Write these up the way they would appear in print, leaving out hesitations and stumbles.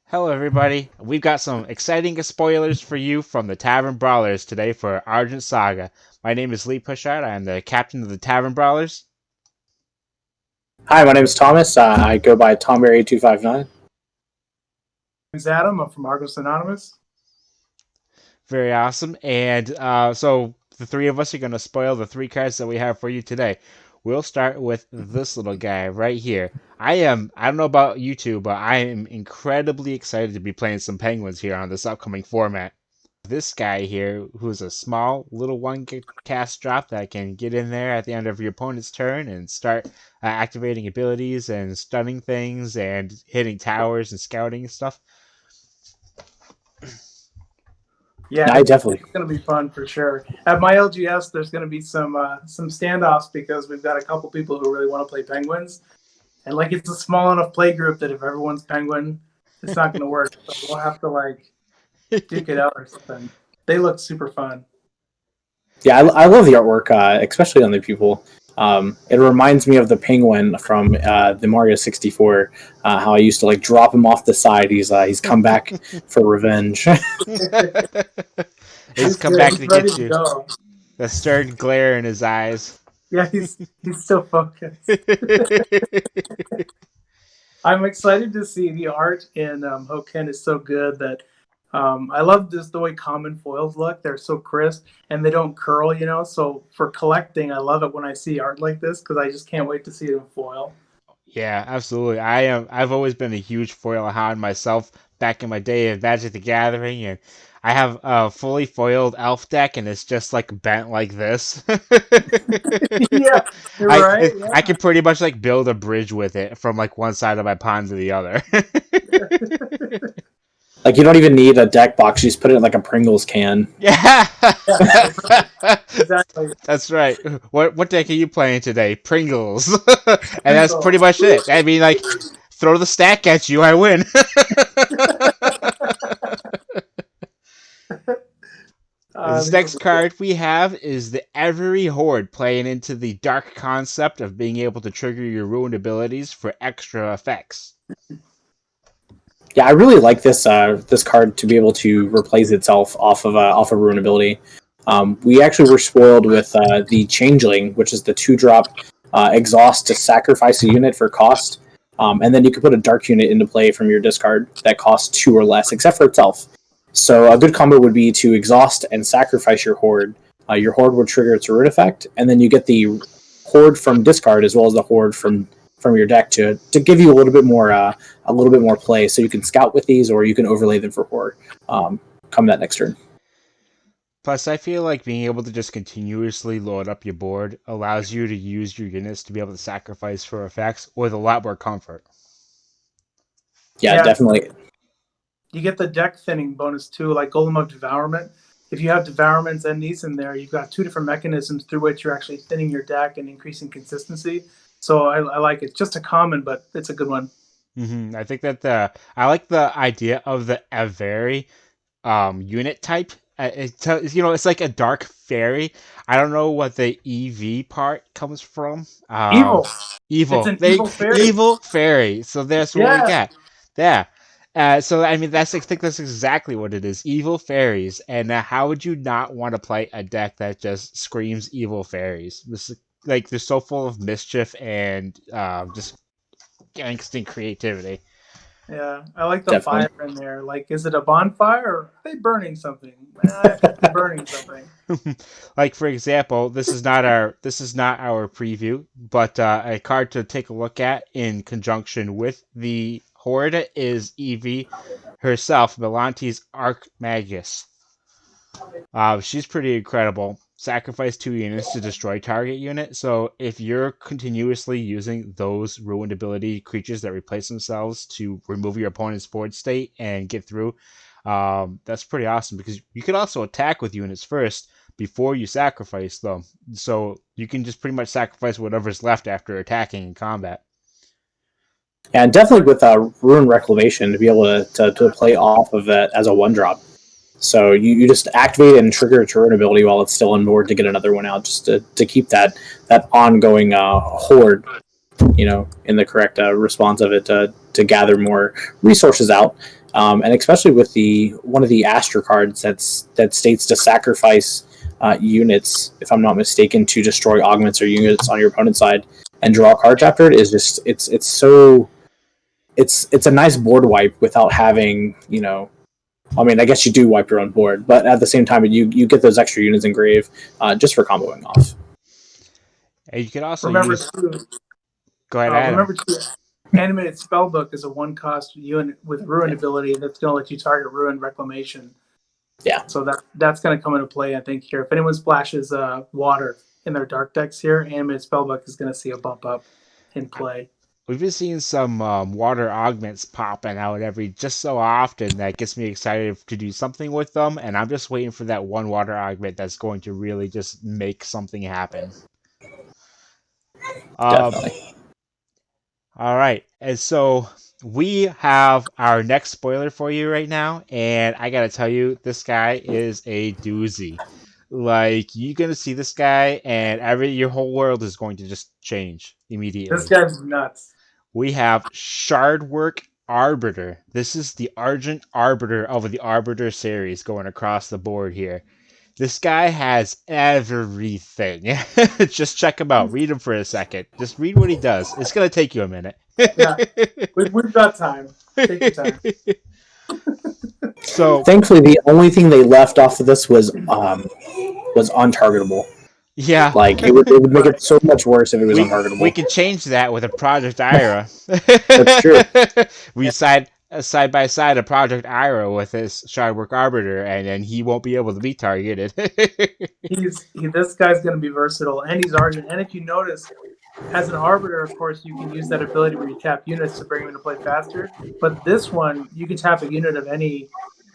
Hello, everybody. We've got some exciting spoilers for you from the Tavern Brawlers today for Argent Saga. My name is Lee Pushart. I am the captain of the Tavern Brawlers. Hi, my name is Thomas. I go by TomBerry259. Name's Adam. I'm from Argos Anonymous. Very awesome. And so the three of us are going to spoil the three cards that we have for you today. We'll start with this little guy right here. I don't know about you two, but I am incredibly excited to be playing some Penguins here on this upcoming format. This guy here, who's a small little one cast drop that can get in there at the end of your opponent's turn and start activating abilities and stunning things and hitting towers and scouting and stuff. Yeah, I definitely. It's going to be fun for sure. At my LGS, there's going to be some standoffs because we've got a couple people who really want to play Penguins, and like it's a small enough play group that if everyone's Penguin, it's not going to work. So we'll have to duke it out or something. They look super fun. Yeah, I love the artwork, especially on the people. It reminds me of the Penguin from the Mario 64. How I used to drop him off the side. He's come back for revenge. He's come back to get you. The stern glare in his eyes. Yeah, he's still focused. I'm excited to see the art in Hokken is so good that I love the way common foils look. They're so crisp and they don't curl, So for collecting, I love it when I see art like this because I just can't wait to see it in foil. Yeah, absolutely. I've always been a huge foil hound myself back in my day of Magic the Gathering, and I have a fully foiled elf deck, and it's just bent like this. Yeah, you're right. Yeah. I can pretty much build a bridge with it from one side of my pond to the other. You don't even need a deck box. You just put it in a Pringles can. Yeah. Exactly. That's right. What deck are you playing today? Pringles. And that's pretty much it. I mean, throw the stack at you, I win. This next card we have is the Every Horde, playing into the dark concept of being able to trigger your ruined abilities for extra effects. Yeah, I really like this card to be able to replace itself off of ruin ability. We actually were spoiled with the Changeling, which is the 2-drop exhaust to sacrifice a unit for cost, and then you can put a dark unit into play from your discard that costs 2 or less, except for itself. So a good combo would be to exhaust and sacrifice your Horde. Your Horde would trigger its Root effect, and then you get the Horde from discard as well as the Horde from your deck to give you a little bit more play, so you can scout with these or you can overlay them for Horde come that next turn. Plus, I feel like being able to just continuously load up your board allows you to use your units to be able to sacrifice for effects with a lot more comfort. Yeah, definitely. You get the deck thinning bonus too, like Golem of Devourment. If you have Devourments and these in there, you've got 2 different mechanisms through which you're actually thinning your deck and increasing consistency. So I like it. Just a common, but it's a good one. Mm-hmm. I think that I like the idea of the Every unit type. It's like a dark fairy. I don't know what the EV part comes from. Evil. Evil. It's an evil fairy. Evil fairy. So that's what we got. Yeah. So I mean, I think that's exactly what it is. Evil fairies. And how would you not want to play a deck that just screams evil fairies? This is, they're so full of mischief and just angst and creativity. Yeah, I like the fire in there. Is it a bonfire or are they burning something? They're burning something. For example, this is not our preview, but a card to take a look at in conjunction with the Horde is Evie herself, Melante's Archmagus. She's pretty incredible. Sacrifice 2 units to destroy target unit. So if you're continuously using those ruined ability creatures that replace themselves to remove your opponent's board state and get through, that's pretty awesome because you can also attack with units first before you sacrifice them. So you can just pretty much sacrifice whatever's left after attacking in combat. Yeah, and definitely with Ruin Reclamation to be able to play off of it as a 1-drop. So you just activate and trigger a turn ability while it's still on board to get another one out, just to keep that ongoing horde, in the correct response of it to gather more resources out. and especially with the one of the Astra cards that states to sacrifice units, if I'm not mistaken, to destroy augments or units on your opponent's side and draw cards after it is just it's so it's a nice board wipe without having, you know, I mean, I guess you do wipe your own board, but at the same time, you get those extra units engraved just for comboing off. And you can also Remember use. too, Go ahead, Adam. Animated Spellbook is a 1-cost unit with Ruin ability that's going to let you target Ruin Reclamation. Yeah. So that's going to come into play, I think, here. If anyone splashes water in their dark decks here, Animated Spellbook is going to see a bump up in play. We've been seeing some water augments popping out every just so often that gets me excited to do something with them, and I'm just waiting for that one water augment that's going to really just make something happen. Definitely. All right, and so we have our next spoiler for you right now, and I gotta tell you, this guy is a doozy. Like, you're gonna see this guy, and your whole world is going to just change immediately. This guy's nuts. We have Shardwork Arbiter. This is the Argent Arbiter of the Arbiter series going across the board here. This guy has everything. Just check him out. Read him for a second. Just read what he does. It's going to take you a minute. Yeah, we've got time. Take your time. So thankfully, the only thing they left off of this was untargetable. Yeah. Like, it would make it so much worse if it was untargetable. We could change that with a Project Ira. That's true. We side by side a Project Ira with this Shardwork Arbiter, and then he won't be able to be targeted. This guy's going to be versatile, and he's Argent. And if you notice, as an Arbiter, of course, you can use that ability where you tap units to bring them into play faster. But this one, you can tap a unit of any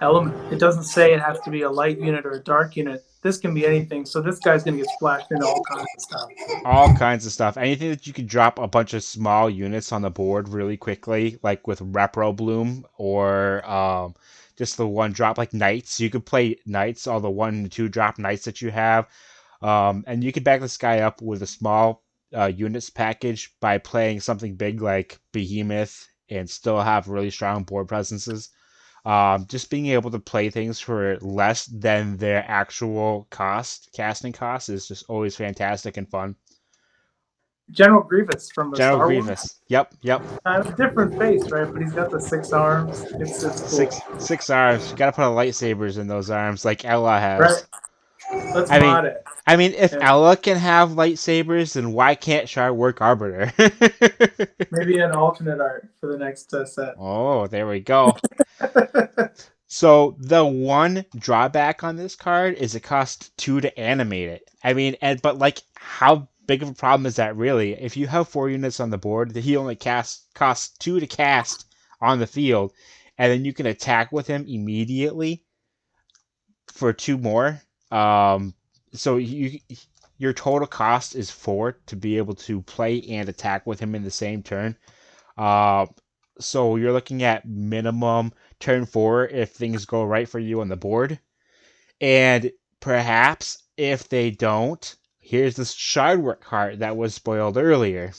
element. It doesn't say it has to be a light unit or a dark unit. This can be anything. So this guy's going to get splashed into all kinds of stuff. All kinds of stuff. Anything that you could drop a bunch of small units on the board really quickly, like with Repro Bloom or just the one drop, like Knights. You could play Knights, all the 1 and 2 drop Knights that you have. And you could back this guy up with a small units package by playing something big like Behemoth and still have really strong board presences. Just being able to play things for less than their actual casting cost, is just always fantastic and fun. General Grievous from the General Star Grievous. Wars. Yep. Different face, right? But he's got the 6 arms. It's cool. Six arms. You gotta put lightsabers in those arms, like Ella has. Right. Let's mod it. I mean, if Ella can have lightsabers, then why can't Shardwork Arbiter? Maybe an alternate art for the next set. Oh, there we go. So the one drawback on this card is it costs 2 to animate it. I mean, but like, how big of a problem is that really? If you have 4 units on the board, he only costs 2 to cast on the field, and then you can attack with him immediately for 2 more. So your total cost is 4 to be able to play and attack with him in the same turn. So you're looking at minimum turn 4 if things go right for you on the board. And perhaps if they don't, here's this Shardwork card that was spoiled earlier.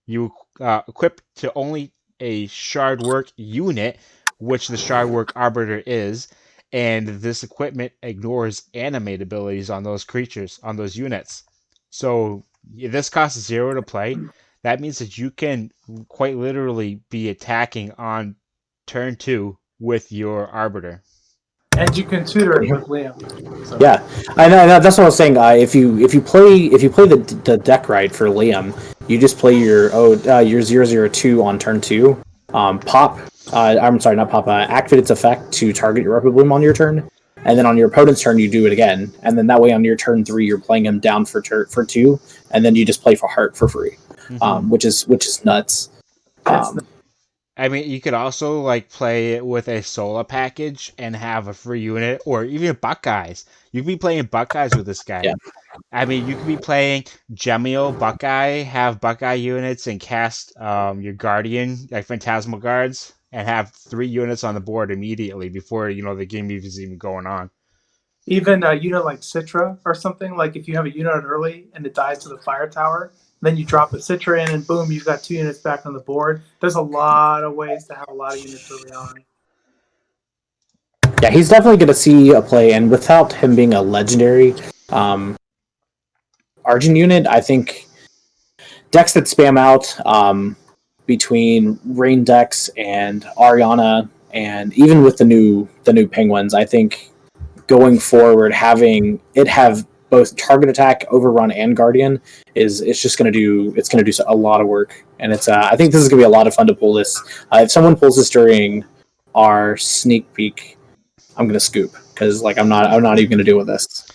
You equip to only a Shardwork unit, which the Shardwork Arbiter is, and this equipment ignores animate abilities on those creatures, on those units. So this costs 0 to play. That means that you can quite literally be attacking on turn 2 with your Arbiter. And you can tutor it with Liam. So. Yeah, I know. That's what I was saying. If you play the deck right for Liam, you just play your 002 on turn 2. Pop. I'm sorry, not pop. Activate its effect to target your Repro Bloom on your turn, and then on your opponent's turn you do it again, and then that way on your turn 3 you're playing him down for 2, and then you just play for heart for free, which is nuts. I mean, you could also like play it with a Sola package and have a free unit, or even Buckeyes. You could be playing Buckeyes with this guy. Yeah. I mean, you could be playing Gemio Buckeye, have Buckeye units, and cast your Guardian, like Phantasmal Guards, and have 3 units on the board immediately before the game is even going on. Even a unit like Citra or something, like if you have a unit early and it dies to the fire tower, then you drop a Citra in and boom, you've got 2 units back on the board. There's a lot of ways to have a lot of units early on. Yeah, he's definitely going to see a play, and without him being a legendary Argent unit, I think decks that spam out between Rain decks and Ariana, and even with the new Penguins, I think going forward having it have both target attack, overrun, and guardian it's just going to do a lot of work, and it's I think this is going to be a lot of fun to pull this. If someone pulls this during our sneak peek, I'm going to scoop because like I'm not even going to deal with this.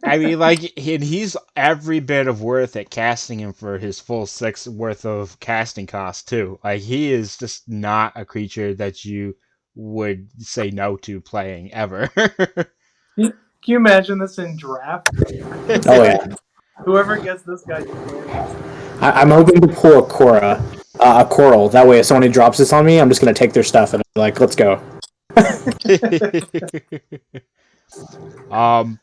I mean, like, and he's every bit of worth it casting him for his full 6 worth of casting cost, too. Like, he is just not a creature that you would say no to playing, ever. Can you imagine this in draft? Oh yeah. Whoever gets this guy just wins. I'm hoping to pull a coral. That way, if somebody drops this on me, I'm just going to take their stuff and be like, let's go.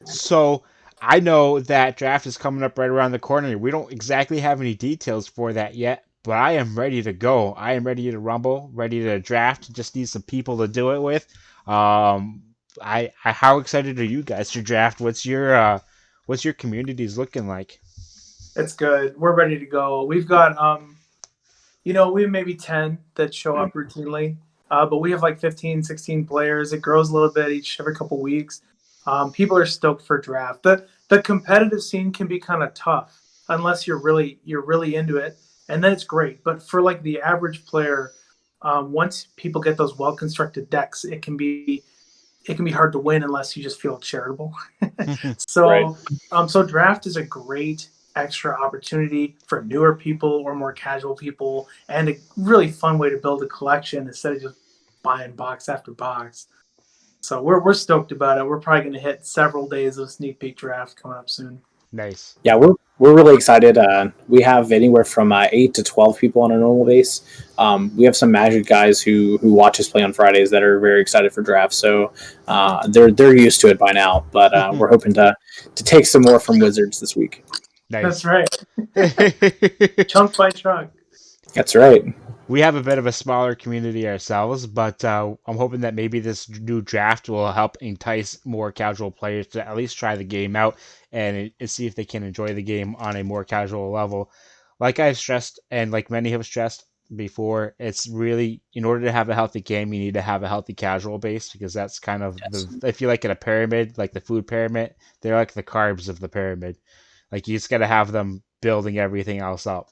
So I know that draft is coming up right around the corner. We don't exactly have any details for that yet, but I am ready to go. I am ready to rumble, ready to draft. Just need some people to do it with. How excited are you guys to draft? What's your communities looking like? It's good. We're ready to go. We've got we have maybe 10 that show up routinely, but we have like 15, 16 players. It grows a little bit every couple weeks. People are stoked for draft. The competitive scene can be kind of tough unless you're really into it, and then it's great. But for like the average player, once people get those well constructed decks, it can be hard to win unless you just feel charitable. So, right. So draft is a great extra opportunity for newer people or more casual people, and a really fun way to build a collection instead of just buying box after box. So we're stoked about it. We're probably going to hit several days of sneak peek draft coming up soon. Nice. Yeah, we're really excited. We have anywhere from 8 to 12 people on a normal base. We have some Magic guys who watch us play on Fridays that are very excited for draft. So they're used to it by now. But we're hoping to take some more from Wizards this week. Nice. That's right. Chunk by chunk. That's right. We have a bit of a smaller community ourselves, but I'm hoping that maybe this new draft will help entice more casual players to at least try the game out and see if they can enjoy the game on a more casual level. Like I've stressed, and like many have stressed before, it's really, in order to have a healthy game, you need to have a healthy casual base, because that's kind of if you like in a pyramid, like the food pyramid, they're like the carbs of the pyramid. Like you just got to have them building everything else up.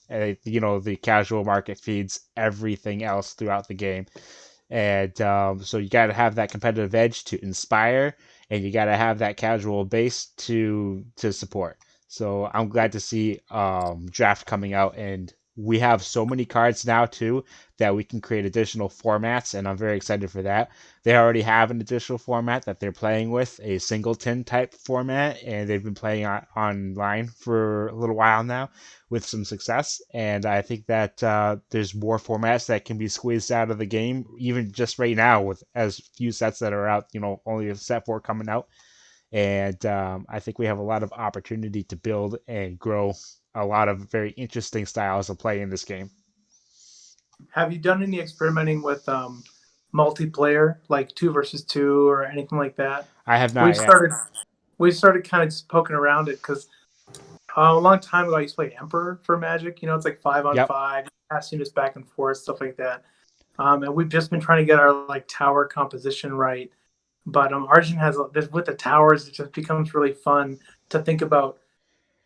The casual market feeds everything else throughout the game, and so you got to have that competitive edge to inspire, and you got to have that casual base to support. So I'm glad to see draft coming out, and we have so many cards now too that we can create additional formats, and I'm very excited for that. They already have an additional format that they're playing with, a singleton type format, and they've been playing online for a little while now with some success. And I think that there's more formats that can be squeezed out of the game, even just right now with as few sets that are out. Only a set 4 coming out. And I think we have a lot of opportunity to build and grow a lot of very interesting styles of play in this game. Have you done any experimenting with multiplayer, like 2 versus 2 or anything like that? I have not yet. We started kind of just poking around it because a long time ago I used to play Emperor for Magic. It's like 5-on-5, pass units back and forth, stuff like that. And we've just been trying to get our like tower composition right. But Argent has with the towers, it just becomes really fun to think about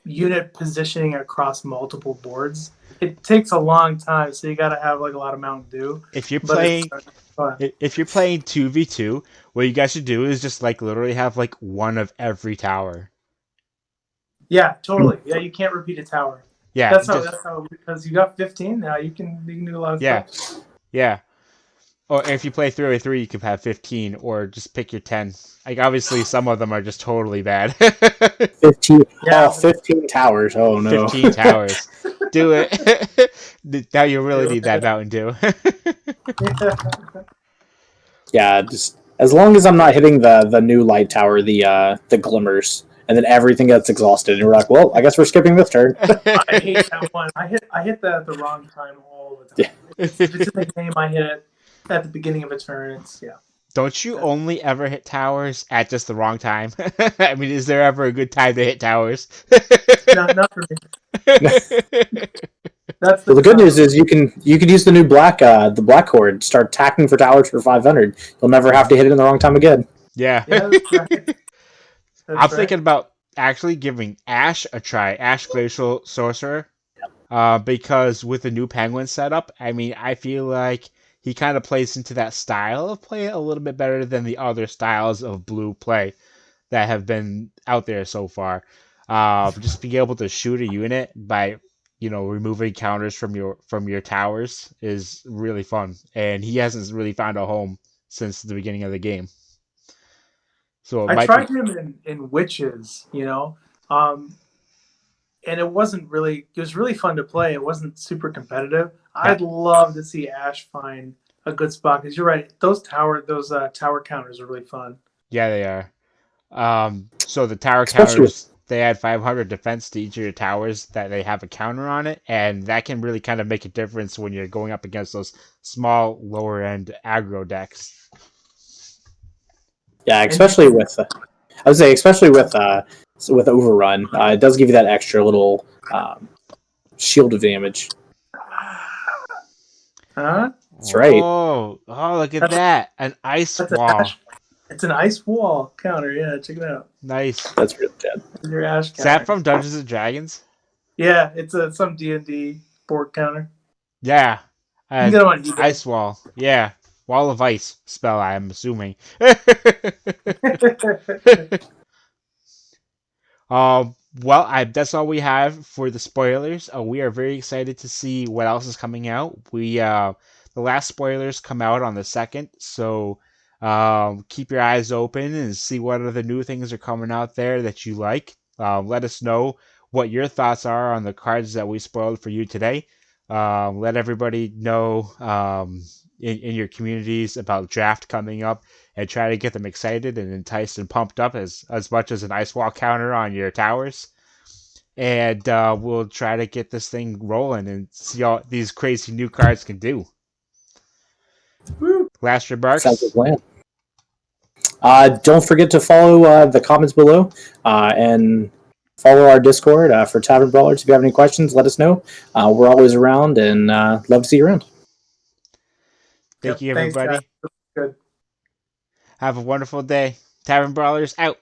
unit positioning across multiple boards. It takes a long time, so you got to have like a lot of Mountain Dew. If you're playing 2v2, what you guys should do is just like literally have like one of every tower. Yeah, totally. Yeah, you can't repeat a tower. Yeah, that's how because you got 15 now. You can do a lot of stuff. Yeah. Or if you play 3v3, you could have 15, or just pick your 10. Like, obviously, some of them are just totally bad. 15. Yeah. 15 towers. Oh, no. 15 towers. Do it. Now you really need that Mountain Dew. Yeah, just as long as I'm not hitting the new light tower, the glimmers, and then everything gets exhausted, and we're like, well, I guess we're skipping this turn. I hate that one. I hit that at the wrong time all the time. Yeah. If it's in the game, I hit it at the beginning of a turn. Don't you only ever hit towers at just the wrong time? I mean, is there ever a good time to hit towers? Not for me. That's Well, the good news problem. is you can use the new the black horde. Start tacking for towers for 500. You'll never have to hit it in the wrong time again. Yeah. Yeah, that's right. I'm That's right. thinking about actually giving Ash a try, Ash Glacial Sorcerer, because with the new Penguin setup, I mean, I feel like he kind of plays into that style of play a little bit better than the other styles of blue play that have been out there so far. Just being able to shoot a unit by removing counters from your towers is really fun, and he hasn't really found a home since the beginning of the game. So it I might be. tried him in Witches, um, and it wasn't really. It was really fun to play. It wasn't super competitive. Yeah, I'd love to see Ash find a good spot because you're right. Those tower counters are really fun. yeah, they are. So the tower Especially with counters, they add 500 defense to each of your towers that they have a counter on it, and that can really kind of make a difference when you're going up against those small, lower end aggro decks. yeah, And especially with I would say especially with overrun, it does give you that extra little shield of damage. huh? That's right. Oh, look at That's that! An ice that's an wall. Ash. It's an ice wall counter. Yeah, check it out. Nice. That's really good. It's your Ash Is that counter. from Dungeons and Dragons? Yeah, it's some D&D board counter. Yeah. You can get them on Ice wall. Yeah. Wall of ice spell, I'm assuming. eBay. Well, that's all we have for the spoilers. We are very excited to see what else is coming out. The last spoilers come out on the 2nd, so keep your eyes open and see what other new things are coming out there that you like. Let us know what your thoughts are on the cards that we spoiled for you today. Let everybody know in your communities about draft coming up, and try to get them excited and enticed and pumped up as much as an ice wall counter on your towers. And we'll try to get this thing rolling and see all these crazy new cards can do. Last Sounds like a remarks? plan. Don't forget to follow the comments below and follow our Discord for Tavern Brawlers. If you have any questions, let us know. We're always around and love to see you around. Thank Yep. you, Thanks, guys. everybody. Good. Have a wonderful day. Tavern Brawlers out.